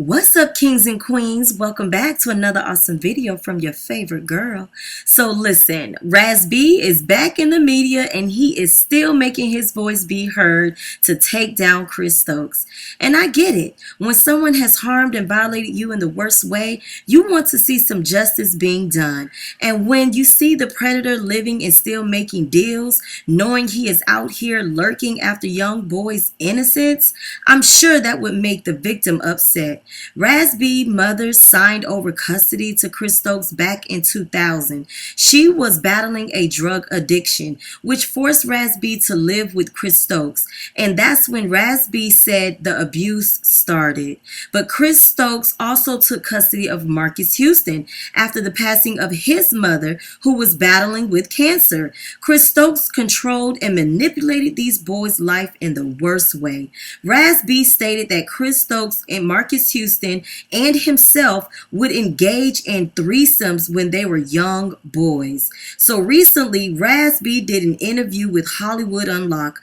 What's up, kings and queens? Welcome back to another awesome video from your favorite girl. So listen, Raz B is back in the media and he is still making his voice be heard to take down Chris Stokes. And I get it. When someone has harmed and violated you in the worst way, you want to see some justice being done. And when you see the predator living and still making deals, knowing he is out here lurking after young boys' innocence, I'm sure that would make the victim upset. Raz B's mother signed over custody to Chris Stokes back in 2000. She was battling a drug addiction, which forced Raz B to live with Chris Stokes. And that's when Raz B said the abuse started. But Chris Stokes also took custody of Marques Huston after the passing of his mother, who was battling with cancer. Chris Stokes controlled and manipulated these boys' life in the worst way. Raz B stated that Chris Stokes and Marques Huston and himself would engage in threesomes when they were young boys. So recently, Raz B did an interview with Hollywood Unlocked.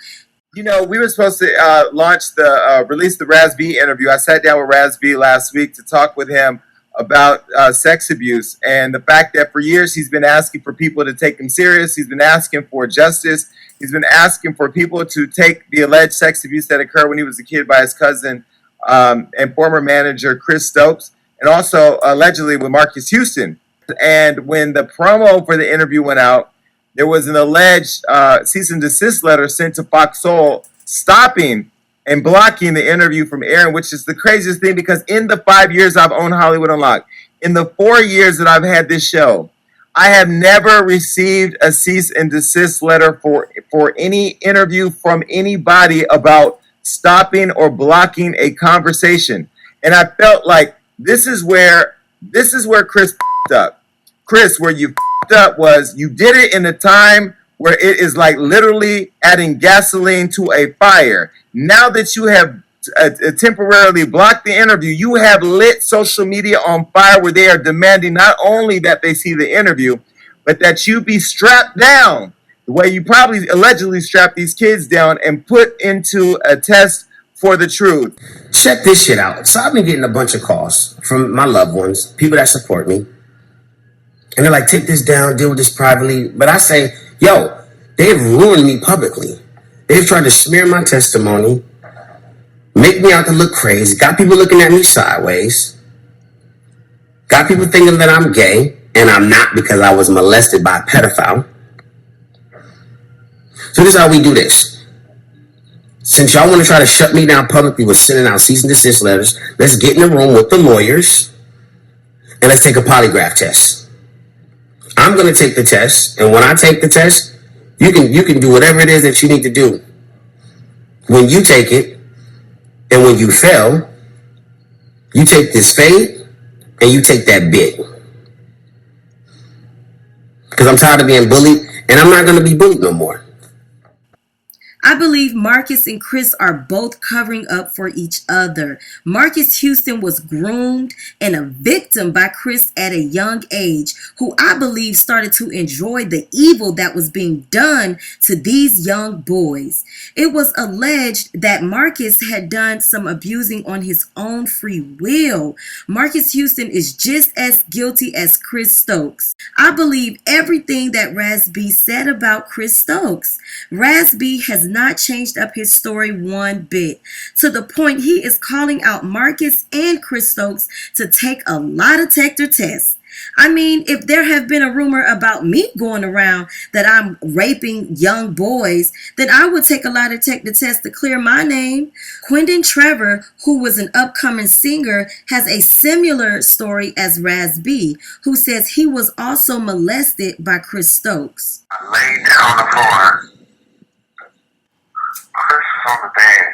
You know, we were supposed to release the Raz B interview. I sat down with Raz B last week to talk with him about sex abuse and the fact that for years he's been asking for people to take him serious. He's been asking for justice. He's been asking for people to take the alleged sex abuse that occurred when he was a kid by his cousin and former manager Chris Stokes, and also allegedly with Marques Huston. And when the promo for the interview went out, there was an alleged cease and desist letter sent to Fox Soul stopping and blocking the interview from airing, which is the craziest thing because in the 5 years I've owned Hollywood Unlocked, in the 4 years that I've had this show, I have never received a cease and desist letter for any interview from anybody about stopping or blocking a conversation. And I felt like this is where Chris f***ed up. Chris, where you f***ed up was you did it in a time where it is like literally adding gasoline to a fire. Now that you have temporarily blocked the interview, you have lit social media on fire where they are demanding not only that they see the interview, but that you be strapped down the way you probably allegedly strapped these kids down and put into a test for the truth. Check this shit out. So I've been getting a bunch of calls from my loved ones, people that support me. And they're like, take this down, deal with this privately. But I say, yo, they've ruined me publicly. They've tried to smear my testimony, make me out to look crazy, got people looking at me sideways, got people thinking that I'm gay, and I'm not because I was molested by a pedophile. So this is how we do this. Since y'all want to try to shut me down publicly with sending out cease and desist letters, let's get in the room with the lawyers and let's take a polygraph test. I'm going to take the test, and when I take the test, you can do whatever it is that you need to do. When you take it, and when you fail, you take this fade, and you take that bit. Because I'm tired of being bullied, and I'm not going to be bullied no more. I believe Marques and Chris are both covering up for each other. Marques Huston was groomed and a victim by Chris at a young age, who I believe started to enjoy the evil that was being done to these young boys. It was alleged that Marques had done some abusing on his own free will. Marques Huston is just as guilty as Chris Stokes. I believe everything that Raz B said about Chris Stokes. Raz B has not changed up his story one bit, to the point he is calling out Marques and Chris Stokes to take a lie detector tests. I mean, if there have been a rumor about me going around that I'm raping young boys, then I would take a lie detector test to clear my name. Quentin Trevor, who was an upcoming singer, has a similar story as Raz B, who says he was also molested by Chris Stokes. I laid down on the floor. Chris was on the bed.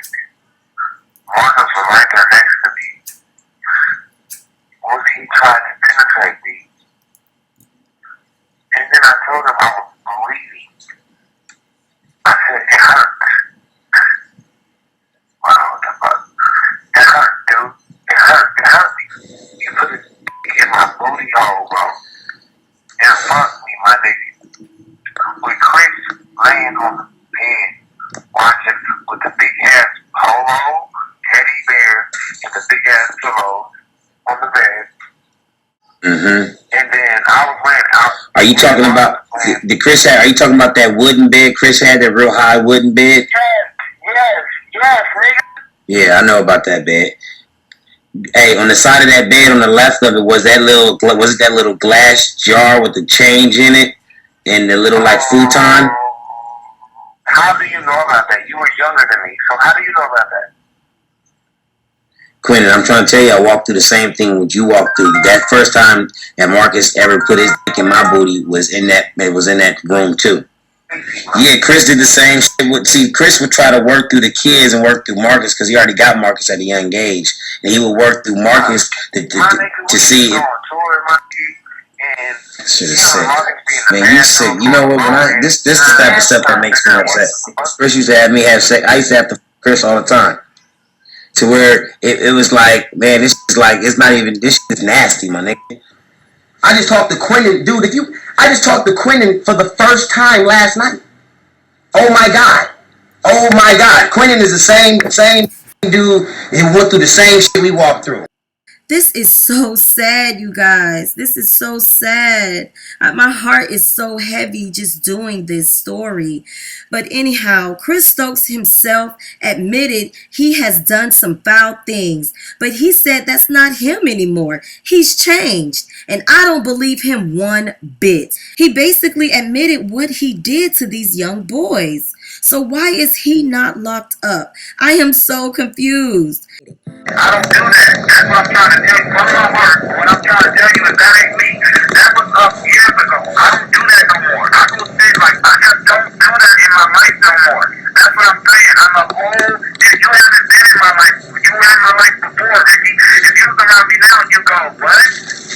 Marcus was right there next to me. Once he tried to penetrate me, and then I told him I was bleeding. I said, it hurt. Wow, what the fuck? It hurt, dude. It hurt. It hurt me. You put it in my booty hole, bro. And fuck me, my nigga. With Chris laying on the bed, with the big ass polo, teddy bear, and the big ass pillow on the bed. Mm-hmm. And then I was laying out. Are you talking about the Chris had? Are you talking about that wooden bed Chris had, that real high wooden bed? Yes, nigga. Yeah, I know about that bed. Hey, on the side of that bed, on the left of it, was it that little glass jar with the change in it and the little like futon? How do you know about that? You were younger than me, so how do you know about that? Quentin, I'm trying to tell you, I walked through the same thing what you walked through. That first time that Marcus ever put his dick in my booty was in that room too. Yeah, Chris did the same shit. See, Chris would try to work through the kids and work through Marcus because he already got Marcus at a young age, and he would work through Marcus to see if. Shit is sick. Man, you sick. You know what? This is the type of stuff that makes me upset. Chris used to have me have sex. I used to have to Chris all the time. To where it was like, man, this is like, it's not even, this shit is nasty, my nigga. I just talked to Quentin, dude, I just talked to Quentin for the first time last night. Oh my God. Quentin is the same dude who went through the same shit we walked through. This is so sad, you guys. This is so sad. My heart is so heavy just doing this story. But anyhow, Chris Stokes himself admitted he has done some foul things. But he said that's not him anymore. He's changed. And I don't believe him one bit. He basically admitted what he did to these young boys. So why is he not locked up? I am so confused. I don't do that. That's what I'm trying to tell you. Come on, work. What I'm trying to tell you is that ain't me. That was up years ago. I don't do that no more. I go say like I just don't do that in my life no more. That's what I'm saying. I'm a old. If you haven't been in my life, you were in my life before, Ricky. If you was around me now, you go, what?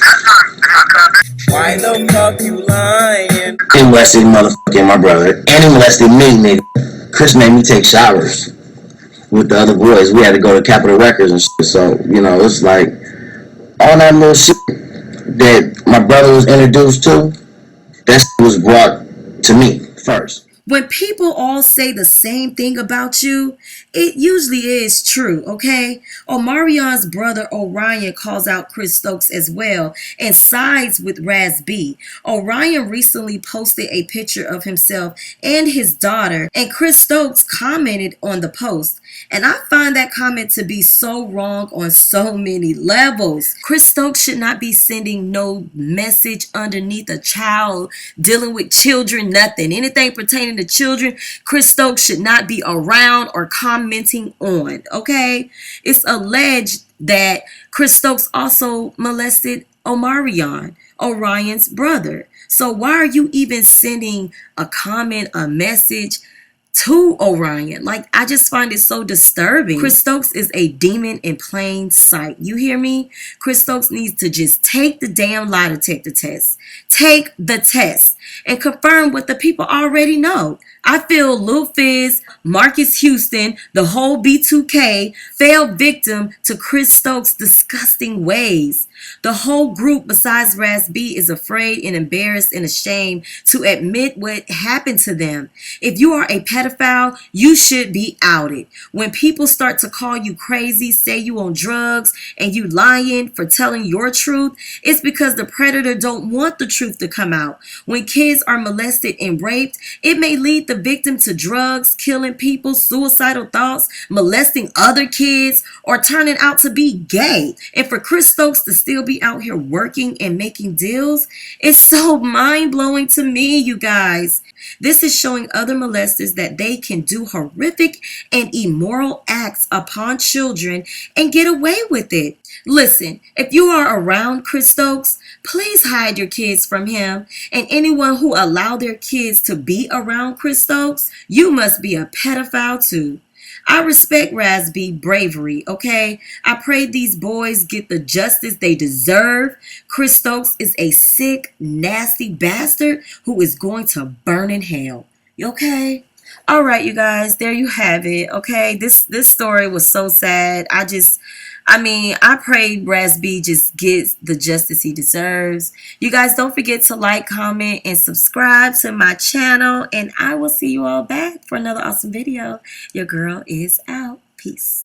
That's not my cousin. Why the fuck you lying? He molested motherfucking my brother, and he molested me, nigga. Chris made me take showers with the other boys. We had to go to Capitol Records and shit. So, you know, it's like all that little shit that my brother was introduced to, that was brought to me first. When people all say the same thing about you, it usually is true, okay? Omarion's brother Orion calls out Chris Stokes as well and sides with Raz B. Orion recently posted a picture of himself and his daughter, and Chris Stokes commented on the post. And I find that comment to be so wrong on so many levels. Chris Stokes should not be sending no message underneath a child, dealing with children, nothing. Anything pertaining to children, Chris Stokes should not be around or commenting on, okay? It's alleged that Chris Stokes also molested Omarion, Orion's brother. So why are you even sending a comment, a message to Orion? Like, I just find it so disturbing. Chris Stokes is a demon in plain sight. You hear me? Chris Stokes needs to just take the damn lie detector test. Take the test and confirm what the people already know. I feel Lil Fizz, Marques Huston, the whole B2K fell victim to Chris Stokes' disgusting ways. The whole group besides Raz B is afraid and embarrassed and ashamed to admit what happened to them. If you are a pedophile, you should be outed. When people start to call you crazy, say you on drugs, and you lying for telling your truth, it's because the predator don't want the truth to come out. When kids are molested and raped, it may lead the victim to drugs, killing people, suicidal thoughts, molesting other kids, or turning out to be gay. And for Chris Stokes to still be out here working and making deals, it's so mind-blowing to me, you guys. This is showing other molesters that they can do horrific and immoral acts upon children and get away with it. Listen, if you are around Chris Stokes, please hide your kids from him. And anyone who allow their kids to be around Chris Stokes, you must be a pedophile too. I respect Raz B bravery, okay? I pray these boys get the justice they deserve. Chris Stokes is a sick, nasty bastard who is going to burn in hell. Okay? All right, you guys, there you have it, okay? This story was so sad. I mean, I pray Raz B just gets the justice he deserves. You guys don't forget to like, comment, and subscribe to my channel. And I will see you all back for another awesome video. Your girl is out. Peace.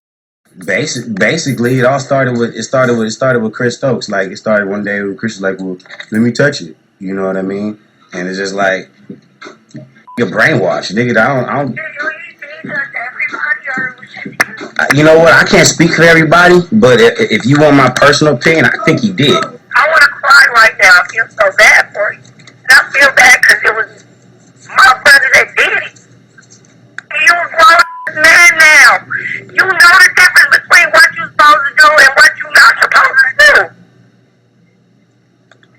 Basically, it all started with Chris Stokes. Like, it started one day with Chris was like, "Well, let me touch it." You know what I mean? And it's just like, you're brainwashed, nigga. I don't. You know what? I can't speak for everybody, but if you want my personal opinion, I think he did. I want to cry right now. I feel so bad for you. And I feel bad because it was my brother that did it. You a grown man now. You know the difference between what you're supposed to do and what you're not supposed to do.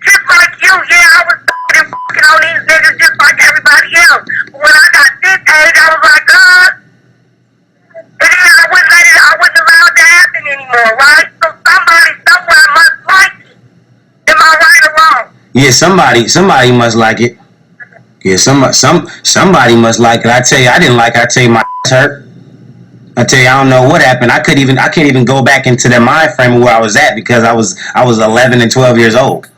Just like you, yeah, I was fucking on these niggas just like everybody else. But when I got this age, I was like, and then I wouldn't allow it to happen anymore, right? So somebody somewhere must like it. Am I right or wrong? Yeah, somebody must like it. Yeah, somebody must like it. I tell you, I didn't like it. I tell you, my hurt. I tell you, I don't know what happened. I can't even go back into the mind frame of where I was at because I was 11 and 12 years old.